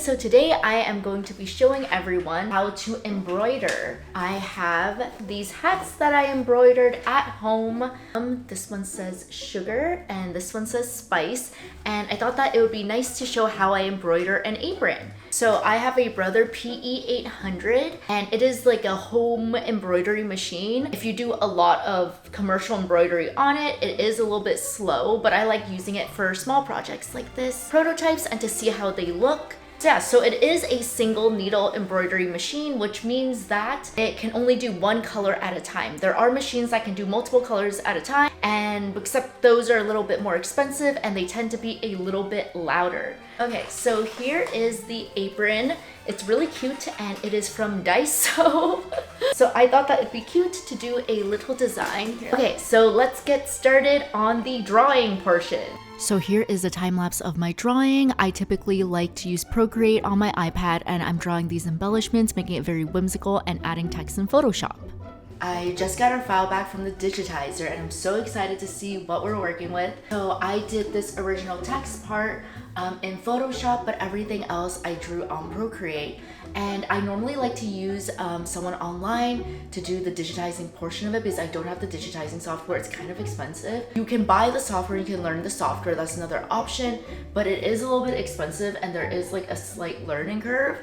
so today I am going to be showing everyone how to embroider. I have these hats that I embroidered at home. This one says sugar and this one says spice, and I thought that it would be nice to show how I embroider an apron. So I have a Brother PE800 and it is like a home embroidery machine. If you do a lot of commercial embroidery on it, it is a little bit slow, but I like using it for small projects like this, prototypes, and to see how they look. Yeah, so it is a single needle embroidery machine, which means that it can only do one color at a time. There are machines that can do multiple colors at a time, and except those are a little bit more expensive and they tend to be a little bit louder. Okay, so here is the apron. It's really cute and it is from Daiso. So I thought that it'd be cute to do a little design here. Okay, so let's get started on the drawing portion. So here is a time lapse of my drawing. I typically like to use Procreate on my iPad, and I'm drawing these embellishments, making it very whimsical and adding text in Photoshop. I just got our file back from the digitizer and I'm so excited to see what we're working with. So I did this original text part in Photoshop, but everything else I drew on Procreate. And I normally like to use someone online to do the digitizing portion of it because I don't have the digitizing software. It's kind of expensive. You can buy the software, you can learn the software, that's another option, but it is a little bit expensive and there is like a slight learning curve.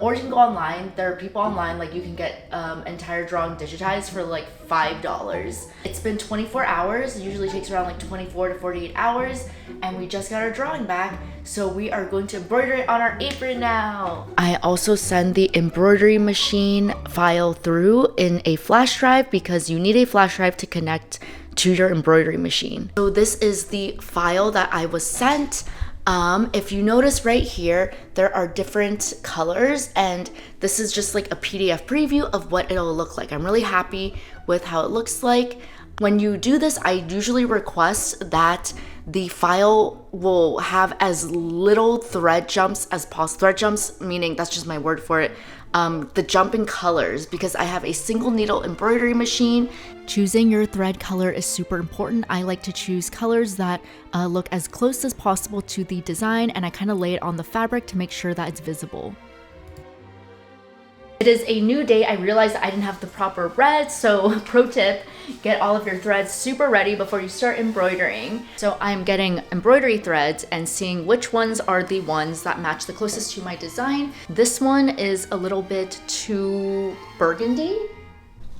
Or you can go online. There are people online, like you can get entire drawing digitized for like $5. It's been 24 hours. It usually takes around like 24 to 48 hours, and we just got our drawing back. So we are going to embroider it on our apron now. I also send the embroidery machine file through in a flash drive because you need a flash drive to connect to your embroidery machine. So this is the file that I was sent. If you notice right here, there are different colors, and this is just like a PDF preview of what it'll look like. I'm really happy with how it looks like. When you do this, I usually request that the file will have as little thread jumps as possible. Thread jumps, meaning that's just my word for it. The jump in colors, because I have a single needle embroidery machine. Choosing your thread color is super important. I like to choose colors that look as close as possible to the design, and I kind of lay it on the fabric to make sure that it's visible. It is a new day. I realized I didn't have the proper red, so pro tip, get all of your threads super ready before you start embroidering. So I'm getting embroidery threads and seeing which ones are the ones that match the closest to my design. This one is a little bit too burgundy.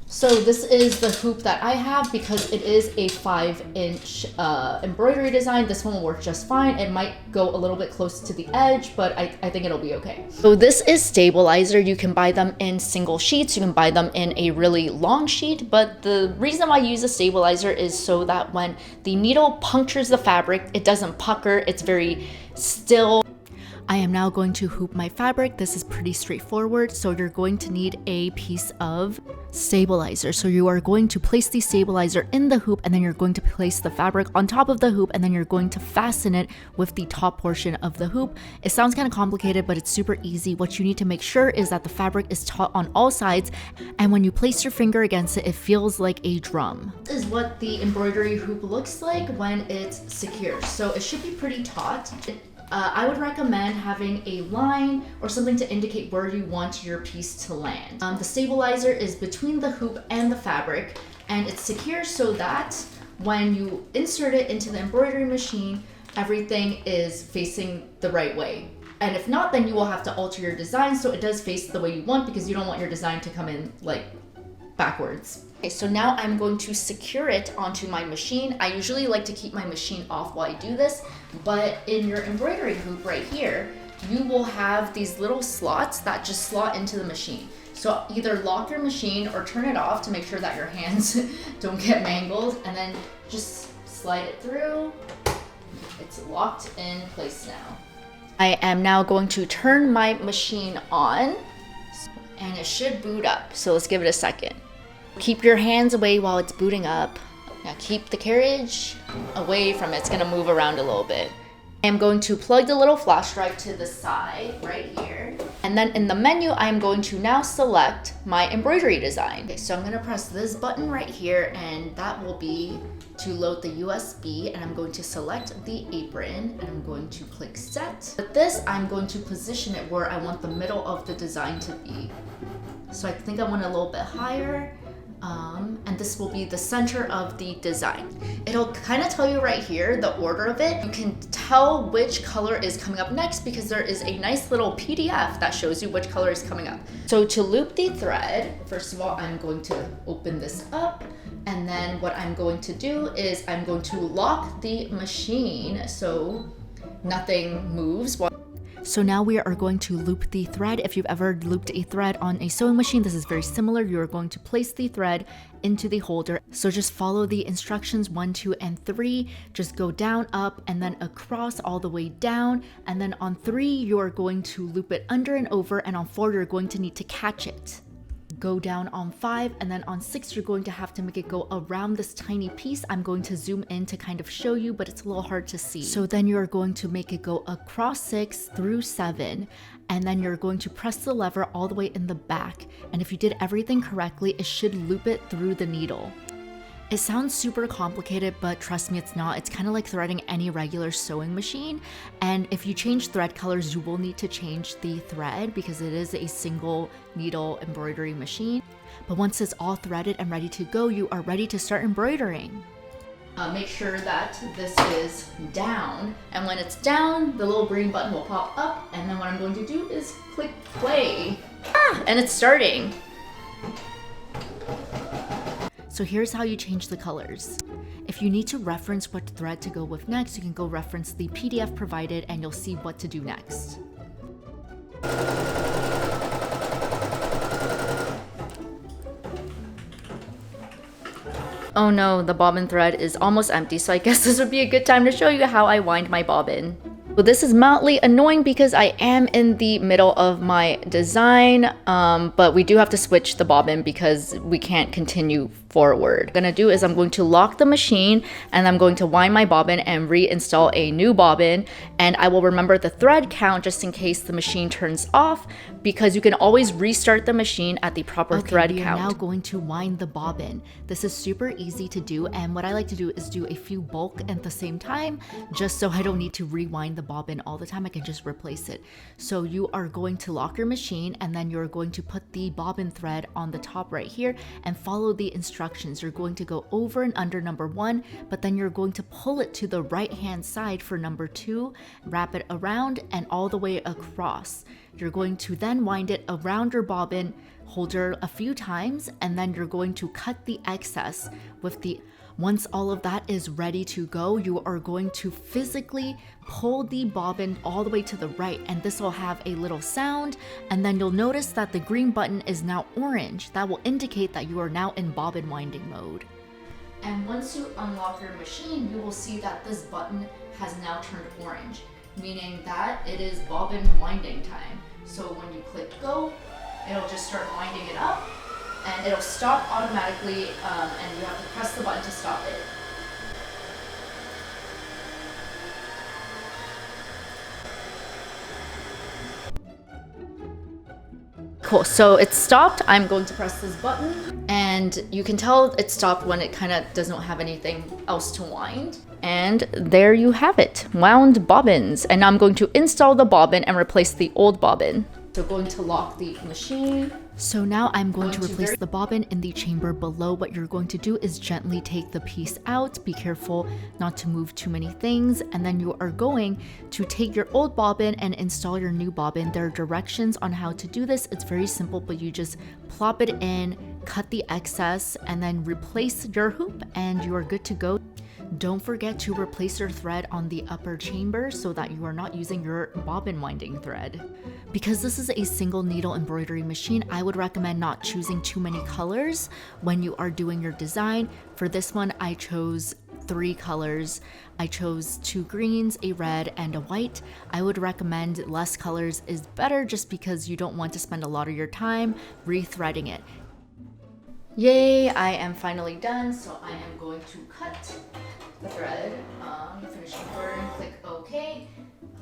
So this is the hoop that I have because it is a 5-inch embroidery design. This one will work just fine. It might go a little bit close to the edge, but I think it'll be okay. So this is stabilizer. You can buy them in single sheets. You can buy them in a really long sheet, but the reason why I use a stabilizer is so that when the needle punctures the fabric, it doesn't pucker. It's very still. I am now going to hoop my fabric. This is pretty straightforward. So you're going to need a piece of stabilizer. So you are going to place the stabilizer in the hoop, and then you're going to place the fabric on top of the hoop, and then you're going to fasten it with the top portion of the hoop. It sounds kind of complicated, but it's super easy. What you need to make sure is that the fabric is taut on all sides, and when you place your finger against it, it feels like a drum. This is what the embroidery hoop looks like when it's secure. So it should be pretty taut. I would recommend having a line or something to indicate where you want your piece to land. The stabilizer is between the hoop and the fabric, and it's secure so that when you insert it into the embroidery machine, everything is facing the right way. And if not, then you will have to alter your design so it does face the way you want, because you don't want your design to come in like backwards. Okay, so now I'm going to secure it onto my machine. I usually like to keep my machine off while I do this, but in your embroidery hoop right here, you will have these little slots that just slot into the machine. So either lock your machine or turn it off to make sure that your hands don't get mangled, and then just slide it through. It's locked in place now. I am now going to turn my machine on, and it should boot up. So let's give it a second. Keep your hands away while it's booting up. Now keep the carriage away from it. It's gonna move around a little bit. I am going to plug the little flash drive to the side right here. And then in the menu, I am going to now select my embroidery design. Okay, so I'm gonna press this button right here, and that will be to load the USB, and I'm going to select the apron and I'm going to click set. With this, I'm going to position it where I want the middle of the design to be. So I think I want it a little bit higher. And this will be the center of the design. It'll kind of tell you right here the order of it. You can tell which color is coming up next because there is a nice little PDF that shows you which color is coming up. So to loop the thread, first of all, I'm going to open this up, and then what I'm going to do is I'm going to lock the machine so nothing moves. So now we are going to loop the thread. If you've ever looped a thread on a sewing machine, this is very similar. You're going to place the thread into the holder. So just follow the instructions 1, 2, and 3. Just go down, up, and then across all the way down. And then on 3, you're going to loop it under and over. And on 4, you're going to need to catch it. Go down on 5, and then on 6 you're going to have to make it go around this tiny piece. I'm going to zoom in to kind of show you, but it's a little hard to see. So then you're going to make it go across 6 through 7, and then you're going to press the lever all the way in the back, and if you did everything correctly, it should loop it through the needle. It sounds super complicated, but trust me, it's not. It's kind of like threading any regular sewing machine. And if you change thread colors, you will need to change the thread because it is a single needle embroidery machine. But once it's all threaded and ready to go, you are ready to start embroidering. Make sure that this is down. And when it's down, the little green button will pop up. And then what I'm going to do is click play. And it's starting. So here's how you change the colors. If you need to reference what thread to go with next, you can go reference the PDF provided and you'll see what to do next. Oh no, the bobbin thread is almost empty, so I guess this would be a good time to show you how I wind my bobbin. So this is mildly annoying because I am in the middle of my design, but we do have to switch the bobbin because we can't continue forward. What I'm gonna do is I'm going to lock the machine and I'm going to wind my bobbin and reinstall a new bobbin, and I will remember the thread count just in case the machine turns off, because you can always restart the machine at the proper thread count. We are now going to wind the bobbin. This is super easy to do, and what I like to do is do a few bulk at the same time, just so I don't need to rewind the bobbin all the time. I can just replace it. So you are going to lock your machine, and then you're going to put the bobbin thread on the top right here and follow the instructions. You're going to go over and under number 1, but then you're going to pull it to the right hand side for number 2, wrap it around and all the way across. You're going to then wind it around your bobbin holder a few times, and then you're going to cut the excess with the Once all of that is ready to go, you are going to physically pull the bobbin all the way to the right, and this will have a little sound, and then you'll notice that the green button is now orange. That will indicate that you are now in bobbin winding mode. And once you unlock your machine, you will see that this button has now turned orange, meaning that it is bobbin winding time. So when you click go, it'll just start winding it up, and it'll stop automatically, and you have to press the button to stop it. Cool, so it stopped. I'm going to press this button, and you can tell it stopped when it kind of doesn't have anything else to wind. And there you have it, wound bobbins. And now I'm going to install the bobbin and replace the old bobbin. So going to lock the machine. So now I'm going to replace the bobbin in the chamber below. What you're going to do is gently take the piece out. Be careful not to move too many things. And then you are going to take your old bobbin and install your new bobbin. There are directions on how to do this. It's very simple, but you just plop it in, cut the excess, and then replace your hoop, and you are good to go. Don't forget to replace your thread on the upper chamber so that you are not using your bobbin winding thread. Because this is a single needle embroidery machine, I would recommend not choosing too many colors when you are doing your design. For this one, I chose 3 colors. I chose 2 greens, a red, and a white. I would recommend less colors is better just because you don't want to spend a lot of your time rethreading it. Yay, I am finally done, so I am going to cut the thread, finish embroidering, click OK.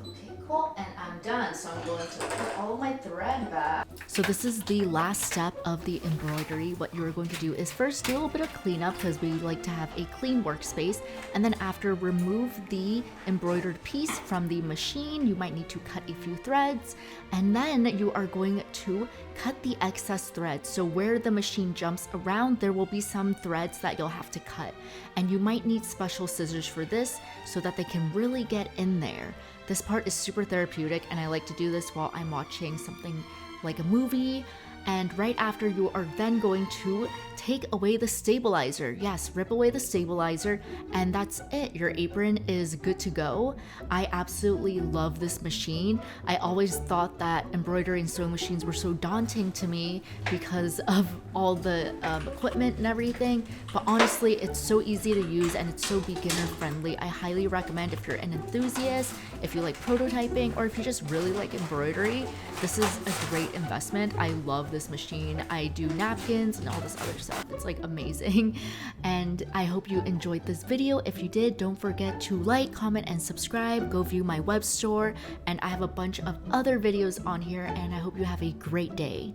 Okay, cool, and I'm done. So I'm going to put all of my thread back. So this is the last step of the embroidery. What you're going to do is first do a little bit of cleanup because we like to have a clean workspace. And then after, remove the embroidered piece from the machine. You might need to cut a few threads. And then you are going to cut the excess threads. So where the machine jumps around, there will be some threads that you'll have to cut. And you might need special scissors for this so that they can really get in there. This part is super therapeutic, and I like to do this while I'm watching something like a movie. And right after, you are then going to take away the stabilizer. Yes, rip away the stabilizer, and that's it. Your apron is good to go. I absolutely love this machine. I always thought that embroidery and sewing machines were so daunting to me because of all the equipment and everything, but honestly, it's so easy to use and it's so beginner friendly. I highly recommend if you're an enthusiast, if you like prototyping, or if you just really like embroidery, this is a great investment. I love this machine. I do napkins and all this other stuff. It's like amazing. And I hope you enjoyed this video. If you did, don't forget to like, comment, and subscribe. Go view my web store, and I have a bunch of other videos on here, and I hope you have a great day.